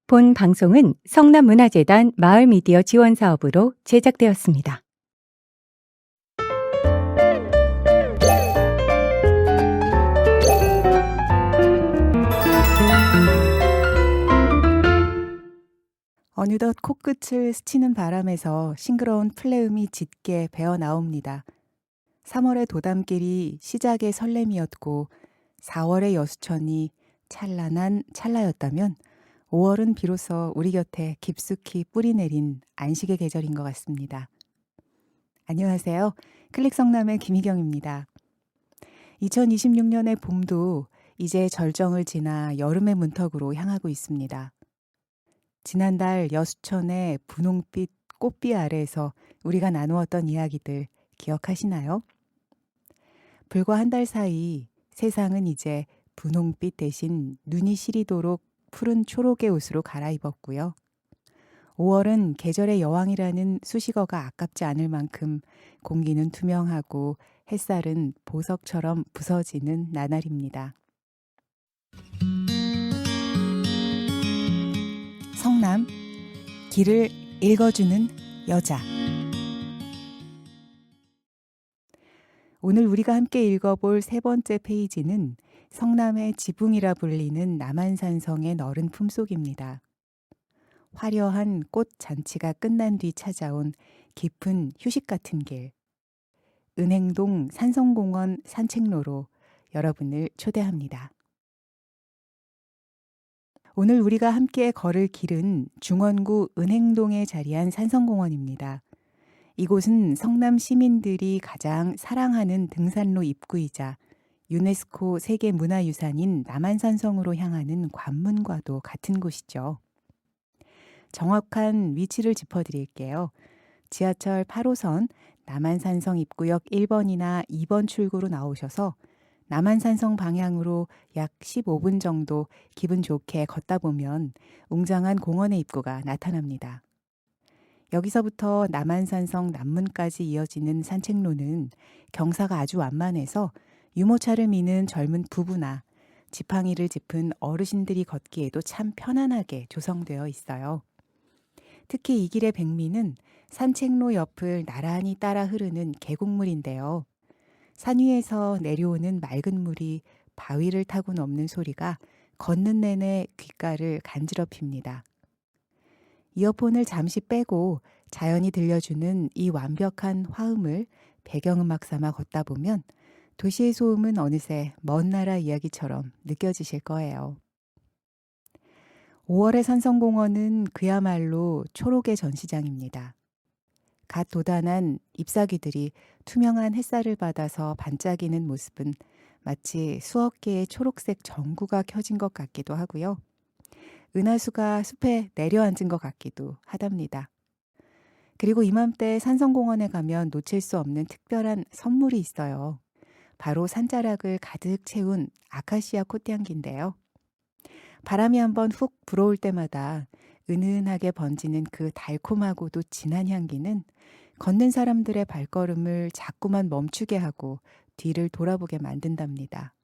본 방송은 성남문화재단 마을미디어 지원사업으로 제작되었습니다. 어느덧 코끝을 스치는 바람에서 싱그러운 플레음이 짙게 배어나옵니다. 3월의 도담길이 시작의 설렘이었고 4월의 여수천이 찬란한 찰나였다면 5월은 비로소 우리 곁에 깊숙이 뿌리내린 안식의 계절인 것 같습니다. 안녕하세요. 클릭성남의 김희경입니다. 2026년의 봄도 이제 절정을 지나 여름의 문턱으로 향하고 있습니다. 지난달 여수천의 분홍빛 꽃비 아래에서 우리가 나누었던 이야기들 기억하시나요? 불과 한 달 사이 세상은 이제 분홍빛 대신 눈이 시리도록 푸른 초록의 옷으로 갈아입었고요. 5월은 계절의 여왕이라는 수식어가 아깝지 않을 만큼 공기는 투명하고 햇살은 보석처럼 부서지는 나날입니다. 성남, 길을 읽어주는 여자. 오늘 우리가 함께 읽어볼 세 번째 페이지는 성남의 지붕이라 불리는 남한산성의 너른 품속입니다. 화려한 꽃 잔치가 끝난 뒤 찾아온 깊은 휴식 같은 길. 은행동 산성공원 산책로로 여러분을 초대합니다. 오늘 우리가 함께 걸을 길은 중원구 은행동에 자리한 산성공원입니다. 이곳은 성남 시민들이 가장 사랑하는 등산로 입구이자 유네스코 세계문화유산인 남한산성으로 향하는 관문과도 같은 곳이죠. 정확한 위치를 짚어드릴게요. 지하철 8호선 남한산성 입구역 1번이나 2번 출구로 나오셔서 남한산성 방향으로 약 15분 정도 기분 좋게 걷다 보면 웅장한 공원의 입구가 나타납니다. 여기서부터 남한산성 남문까지 이어지는 산책로는 경사가 아주 완만해서 유모차를 미는 젊은 부부나 지팡이를 짚은 어르신들이 걷기에도 참 편안하게 조성되어 있어요. 특히 이 길의 백미는 산책로 옆을 나란히 따라 흐르는 계곡물인데요. 산 위에서 내려오는 맑은 물이 바위를 타고 넘는 소리가 걷는 내내 귓가를 간지럽힙니다. 이어폰을 잠시 빼고 자연이 들려주는 이 완벽한 화음을 배경음악 삼아 걷다 보면 도시의 소음은 어느새 먼 나라 이야기처럼 느껴지실 거예요. 5월의 산성공원은 그야말로 초록의 전시장입니다. 갓 돋아난 잎사귀들이 투명한 햇살을 받아서 반짝이는 모습은 마치 수억 개의 초록색 전구가 켜진 것 같기도 하고요. 은하수가 숲에 내려앉은 것 같기도 하답니다. 그리고 이맘때 산성공원에 가면 놓칠 수 없는 특별한 선물이 있어요. 바로 산자락을 가득 채운 아카시아 꽃향기인데요. 바람이 한번 훅 불어올 때마다 은은하게 번지는 그 달콤하고도 진한 향기는 걷는 사람들의 발걸음을 자꾸만 멈추게 하고 뒤를 돌아보게 만든답니다.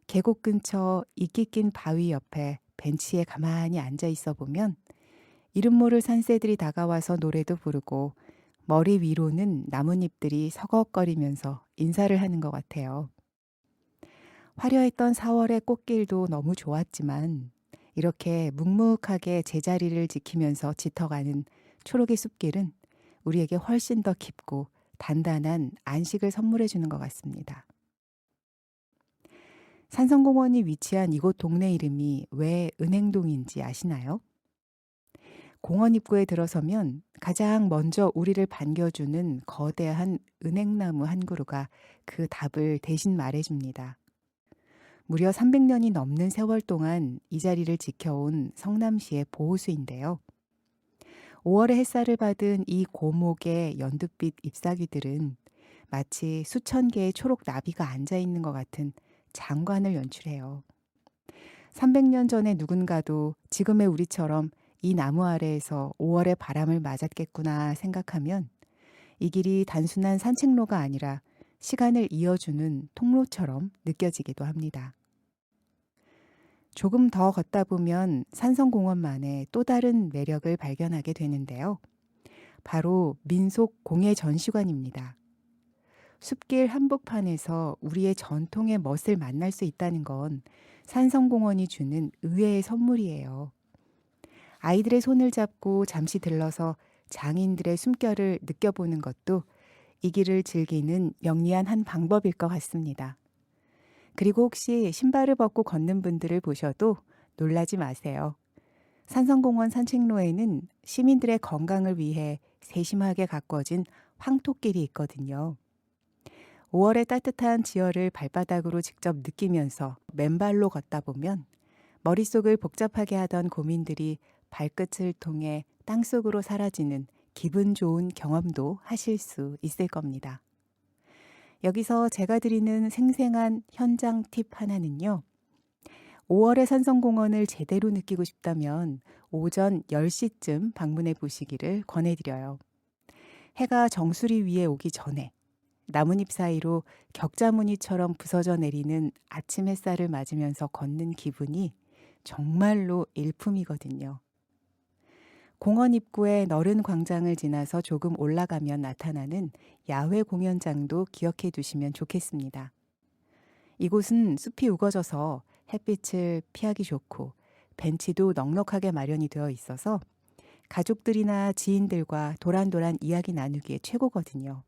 계곡 근처 이끼 낀 바위 옆에 벤치에 가만히 앉아 있어 보면 이름 모를 산새들이 다가와서 노래도 부르고 머리 위로는 나뭇잎들이 서걱거리면서 인사를 하는 것 같아요. 화려했던 4월의 꽃길도 너무 좋았지만 이렇게 묵묵하게 제자리를 지키면서 짙어가는 초록의 숲길은 우리에게 훨씬 더 깊고 단단한 안식을 선물해 주는 것 같습니다. 산성공원이 위치한 이곳 동네 이름이 왜 은행동인지 아시나요? 공원 입구에 들어서면 가장 먼저 우리를 반겨주는 거대한 은행나무 한 그루가 그 답을 대신 말해줍니다. 무려 300년이 넘는 세월 동안 이 자리를 지켜온 성남시의 보호수인데요. 5월의 햇살을 받은 이 고목의 연두빛 잎사귀들은 마치 수천 개의 초록 나비가 앉아있는 것 같은 장관을 연출해요. 300년 전에 누군가도 지금의 우리처럼 이 나무 아래에서 5월의 바람을 맞았겠구나 생각하면 이 길이 단순한 산책로가 아니라 시간을 이어주는 통로처럼 느껴지기도 합니다. 조금 더 걷다 보면 산성공원만의 또 다른 매력을 발견하게 되는데요. 바로 민속 공예 전시관입니다. 숲길 한복판에서 우리의 전통의 멋을 만날 수 있다는 건 산성공원이 주는 의외의 선물이에요. 아이들의 손을 잡고 잠시 들러서 장인들의 숨결을 느껴보는 것도 이 길을 즐기는 영리한 한 방법일 것 같습니다. 그리고 혹시 신발을 벗고 걷는 분들을 보셔도 놀라지 마세요. 산성공원 산책로에는 시민들의 건강을 위해 세심하게 가꿔진 황토길이 있거든요. 5월의 따뜻한 지열을 발바닥으로 직접 느끼면서 맨발로 걷다 보면 머릿속을 복잡하게 하던 고민들이 발끝을 통해 땅속으로 사라지는 기분 좋은 경험도 하실 수 있을 겁니다. 여기서 제가 드리는 생생한 현장 팁 하나는요. 5월의 산성공원을 제대로 느끼고 싶다면 오전 10시쯤 방문해 보시기를 권해드려요. 해가 정수리 위에 오기 전에 나뭇잎 사이로 격자무늬처럼 부서져 내리는 아침 햇살을 맞으면서 걷는 기분이 정말로 일품이거든요. 공원 입구의 너른 광장을 지나서 조금 올라가면 나타나는 야외 공연장도 기억해 두시면 좋겠습니다. 이곳은 숲이 우거져서 햇빛을 피하기 좋고 벤치도 넉넉하게 마련이 되어 있어서 가족들이나 지인들과 도란도란 이야기 나누기에 최고거든요.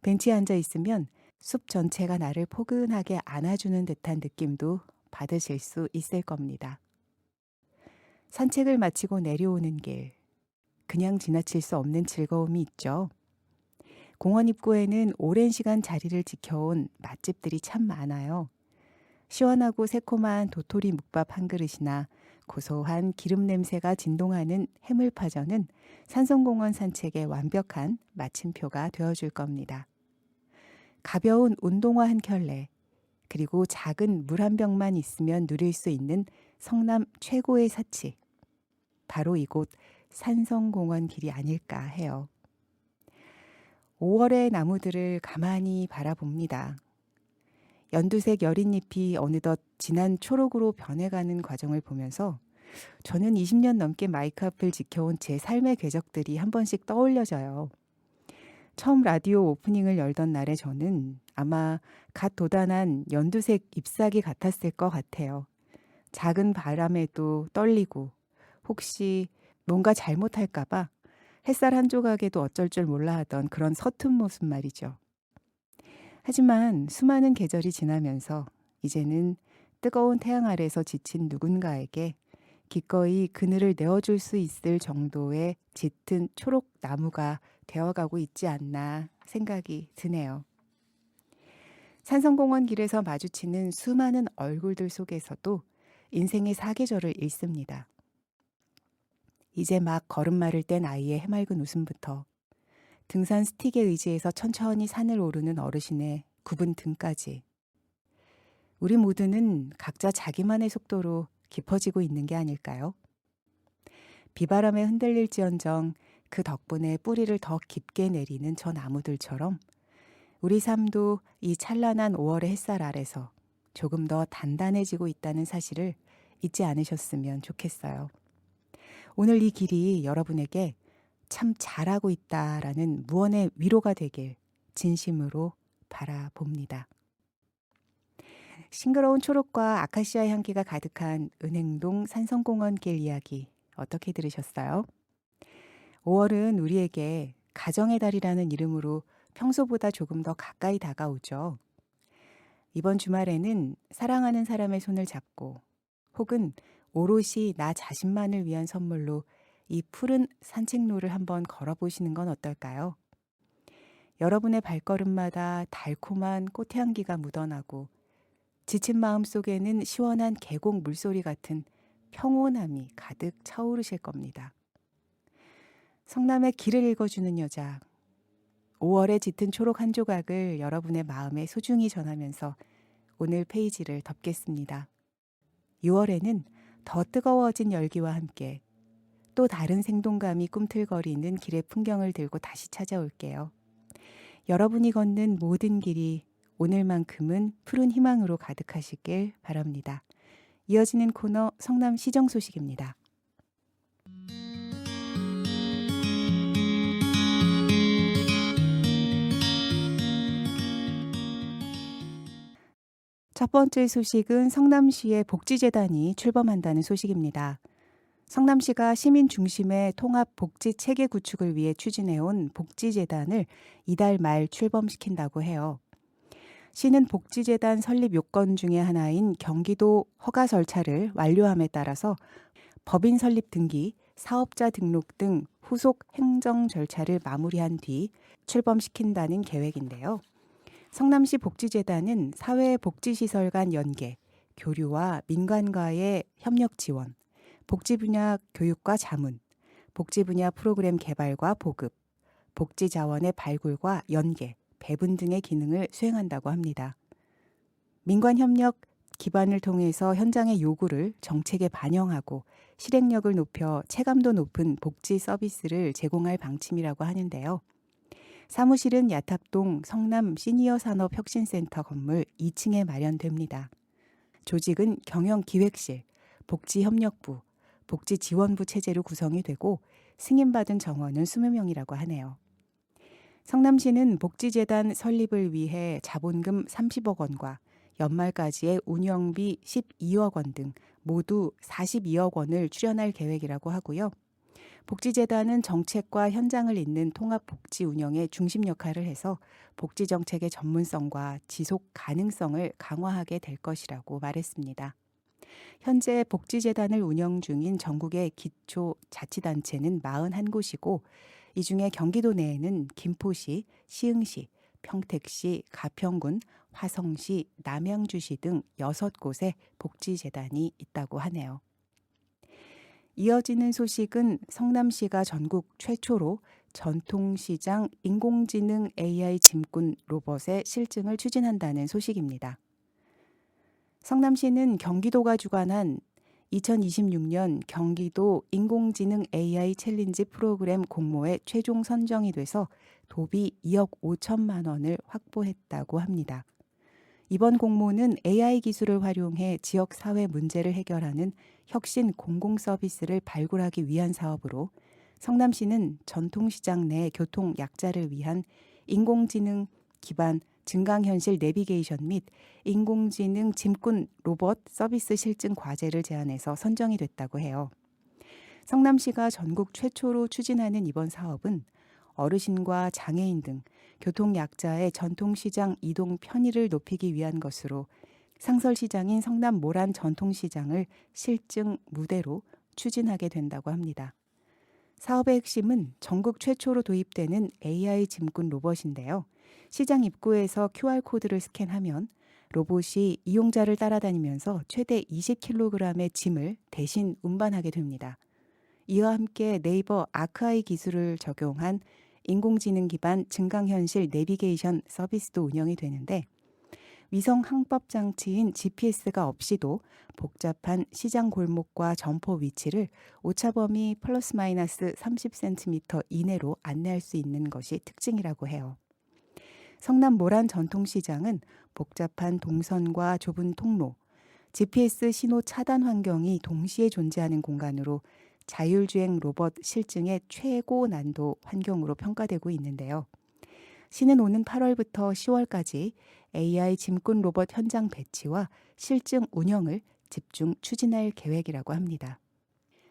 벤치에 앉아 있으면 숲 전체가 나를 포근하게 안아주는 듯한 느낌도 받으실 수 있을 겁니다. 산책을 마치고 내려오는 길, 그냥 지나칠 수 없는 즐거움이 있죠. 공원 입구에는 오랜 시간 자리를 지켜온 맛집들이 참 많아요. 시원하고 새콤한 도토리 묵밥 한 그릇이나 고소한 기름 냄새가 진동하는 해물파전은 산성공원 산책의 완벽한 마침표가 되어줄 겁니다. 가벼운 운동화 한 켤레, 그리고 작은 물 한 병만 있으면 누릴 수 있는 성남 최고의 사치. 바로 이곳 산성공원 길이 아닐까 해요. 5월의 나무들을 가만히 바라봅니다. 연두색 여린 잎이 어느덧 진한 초록으로 변해가는 과정을 보면서 저는 20년 넘게 마이크 앞을 지켜온 제 삶의 궤적들이 한 번씩 떠올려져요. 처음 라디오 오프닝을 열던 날에 저는 아마 갓 돋아난 연두색 잎사귀 같았을 것 같아요. 작은 바람에도 떨리고 혹시 뭔가 잘못할까봐 햇살 한 조각에도 어쩔 줄 몰라 하던 그런 서툰 모습 말이죠. 하지만 수많은 계절이 지나면서 이제는 뜨거운 태양 아래서 지친 누군가에게 기꺼이 그늘을 내어줄 수 있을 정도의 짙은 초록 나무가 되어가고 있지 않나 생각이 드네요. 산성공원 길에서 마주치는 수많은 얼굴들 속에서도 인생의 사계절을 읽습니다. 이제 막 걸음마를 뗀 아이의 해맑은 웃음부터 등산 스틱에 의지해서 천천히 산을 오르는 어르신의 굽은 등까지 우리 모두는 각자 자기만의 속도로 깊어지고 있는 게 아닐까요? 비바람에 흔들릴지언정 그 덕분에 뿌리를 더 깊게 내리는 저 나무들처럼 우리 삶도 이 찬란한 5월의 햇살 아래서 조금 더 단단해지고 있다는 사실을 잊지 않으셨으면 좋겠어요. 오늘 이 길이 여러분에게 참 잘하고 있다라는 무언의 위로가 되길 진심으로 바라봅니다. 싱그러운 초록과 아카시아 향기가 가득한 은행동 산성공원 길 이야기 어떻게 들으셨어요? 5월은 우리에게 가정의 달이라는 이름으로 평소보다 조금 더 가까이 다가오죠. 이번 주말에는 사랑하는 사람의 손을 잡고 혹은 오롯이 나 자신만을 위한 선물로 이 푸른 산책로를 한번 걸어보시는 건 어떨까요? 여러분의 발걸음마다 달콤한 꽃향기가 묻어나고 지친 마음 속에는 시원한 계곡 물소리 같은 평온함이 가득 차오르실 겁니다. 성남의 길을 읽어주는 여자, 5월의 짙은 초록 한 조각을 여러분의 마음에 소중히 전하면서 오늘 페이지를 덮겠습니다. 6월에는 더 뜨거워진 열기와 함께 또 다른 생동감이 꿈틀거리는 길의 풍경을 들고 다시 찾아올게요. 여러분이 걷는 모든 길이 오늘만큼은 푸른 희망으로 가득하시길 바랍니다. 이어지는 코너 성남 시정 소식입니다. 첫 번째 소식은 성남시의 복지재단이 출범한다는 소식입니다. 성남시가 시민 중심의 통합 복지 체계 구축을 위해 추진해온 복지재단을 이달 말 출범시킨다고 해요. 시는 복지재단 설립 요건 중의 하나인 경기도 허가 절차를 완료함에 따라서 법인 설립 등기, 사업자 등록 등 후속 행정 절차를 마무리한 뒤 출범시킨다는 계획인데요. 성남시 복지재단은 사회복지시설 간 연계, 교류와 민간과의 협력 지원, 복지 분야 교육과 자문, 복지 분야 프로그램 개발과 보급, 복지 자원의 발굴과 연계, 배분 등의 기능을 수행한다고 합니다. 민관 협력 기반을 통해서 현장의 요구를 정책에 반영하고 실행력을 높여 체감도 높은 복지 서비스를 제공할 방침이라고 하는데요. 사무실은 야탑동 성남 시니어 산업혁신센터 건물 2층에 마련됩니다. 조직은 경영기획실, 복지협력부, 복지지원부 체제로 구성이 되고 승인받은 정원은 20명이라고 하네요. 성남시는 복지재단 설립을 위해 자본금 30억 원과 연말까지의 운영비 12억 원 등 모두 42억 원을 출연할 계획이라고 하고요. 복지재단은 정책과 현장을 잇는 통합 복지 운영의 중심 역할을 해서 복지 정책의 전문성과 지속 가능성을 강화하게 될 것이라고 말했습니다. 현재 복지재단을 운영 중인 전국의 기초자치단체는 41곳이고 이 중에 경기도 내에는 김포시, 시흥시, 평택시, 가평군, 화성시, 남양주시 등 6곳에 복지재단이 있다고 하네요. 이어지는 소식은 성남시가 전국 최초로 전통시장 인공지능 AI 짐꾼 로봇의 실증을 추진한다는 소식입니다. 성남시는 경기도가 주관한 2026년 경기도 인공지능 AI 챌린지 프로그램 공모에 최종 선정이 돼서 도비 2억 5천만 원을 확보했다고 합니다. 이번 공모는 AI 기술을 활용해 지역 사회 문제를 해결하는 혁신 공공 서비스를 발굴하기 위한 사업으로 성남시는 전통시장 내 교통 약자를 위한 인공지능 기반 증강현실 내비게이션 및 인공지능 짐꾼 로봇 서비스 실증 과제를 제안해서 선정이 됐다고 해요. 성남시가 전국 최초로 추진하는 이번 사업은 어르신과 장애인 등 교통약자의 전통시장 이동 편의를 높이기 위한 것으로 상설시장인 성남 모란 전통시장을 실증 무대로 추진하게 된다고 합니다. 사업의 핵심은 전국 최초로 도입되는 AI 짐꾼 로봇인데요. 시장 입구에서 QR코드를 스캔하면 로봇이 이용자를 따라다니면서 최대 20kg의 짐을 대신 운반하게 됩니다. 이와 함께 네이버 아크아이 기술을 적용한 인공지능 기반 증강현실 내비게이션 서비스도 운영이 되는데 위성 항법 장치인 GPS가 없이도 복잡한 시장 골목과 점포 위치를 오차 범위 플러스 마이너스 30cm 이내로 안내할 수 있는 것이 특징이라고 해요. 성남 모란 전통시장은 복잡한 동선과 좁은 통로, GPS 신호 차단 환경이 동시에 존재하는 공간으로 자율주행 로봇 실증의 최고 난도 환경으로 평가되고 있는데요. 시는 오는 8월부터 10월까지 AI 짐꾼 로봇 현장 배치와 실증 운영을 집중 추진할 계획이라고 합니다.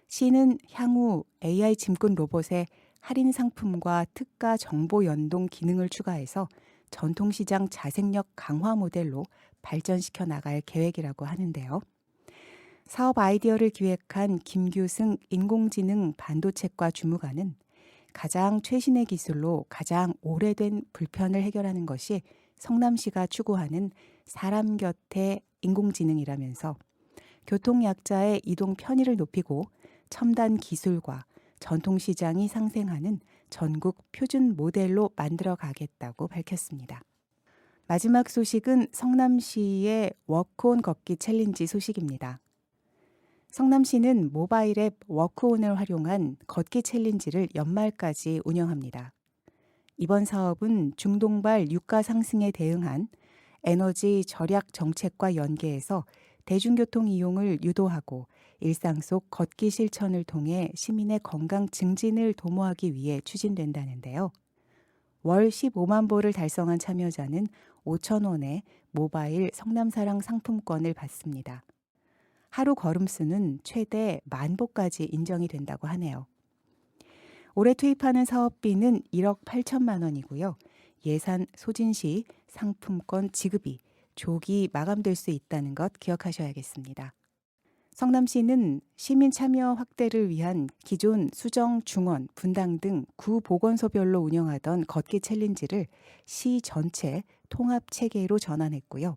시는 향후 AI 짐꾼 로봇에 할인 상품과 특가 정보 연동 기능을 추가해서 전통시장 자생력 강화 모델로 발전시켜 나갈 계획이라고 하는데요. 사업 아이디어를 기획한 김규승 인공지능 반도체과 주무관은 가장 최신의 기술로 가장 오래된 불편을 해결하는 것이 성남시가 추구하는 사람 곁의 인공지능이라면서 교통약자의 이동 편의를 높이고 첨단 기술과 전통시장이 상생하는 전국 표준 모델로 만들어 가겠다고 밝혔습니다. 마지막 소식은 성남시의 워크온 걷기 챌린지 소식입니다. 성남시는 모바일 앱 워크온을 활용한 걷기 챌린지를 연말까지 운영합니다. 이번 사업은 중동발 유가 상승에 대응한 에너지 절약 정책과 연계해서 대중교통 이용을 유도하고 일상 속 걷기 실천을 통해 시민의 건강 증진을 도모하기 위해 추진된다는데요. 월 15만 보를 달성한 참여자는 5천 원의 모바일 성남사랑 상품권을 받습니다. 하루 걸음수는 최대 10,000보까지 인정이 된다고 하네요. 올해 투입하는 사업비는 1억 8천만 원이고요. 예산 소진 시 상품권 지급이 조기 마감될 수 있다는 것 기억하셔야겠습니다. 성남시는 시민 참여 확대를 위한 기존 수정, 중원, 분당 등 구 보건소별로 운영하던 걷기 챌린지를 시 전체 통합 체계로 전환했고요.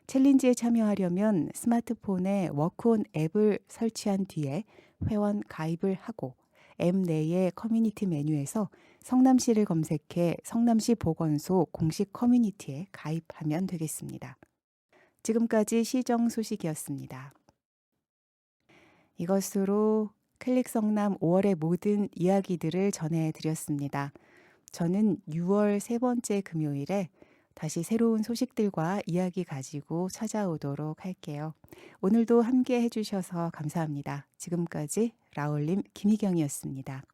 챌린지에 참여하려면 스마트폰에 워크온 앱을 설치한 뒤에 회원 가입을 하고 앱 내의 커뮤니티 메뉴에서 성남시를 검색해 성남시 보건소 공식 커뮤니티에 가입하면 되겠습니다. 지금까지 시정 소식이었습니다. 이것으로 클릭 성남 5월의 모든 이야기들을 전해드렸습니다. 저는 6월 세 번째 금요일에 다시 새로운 소식들과 이야기 가지고 찾아오도록 할게요. 오늘도 함께 해주셔서 감사합니다. 지금까지 라울림 김희경이었습니다.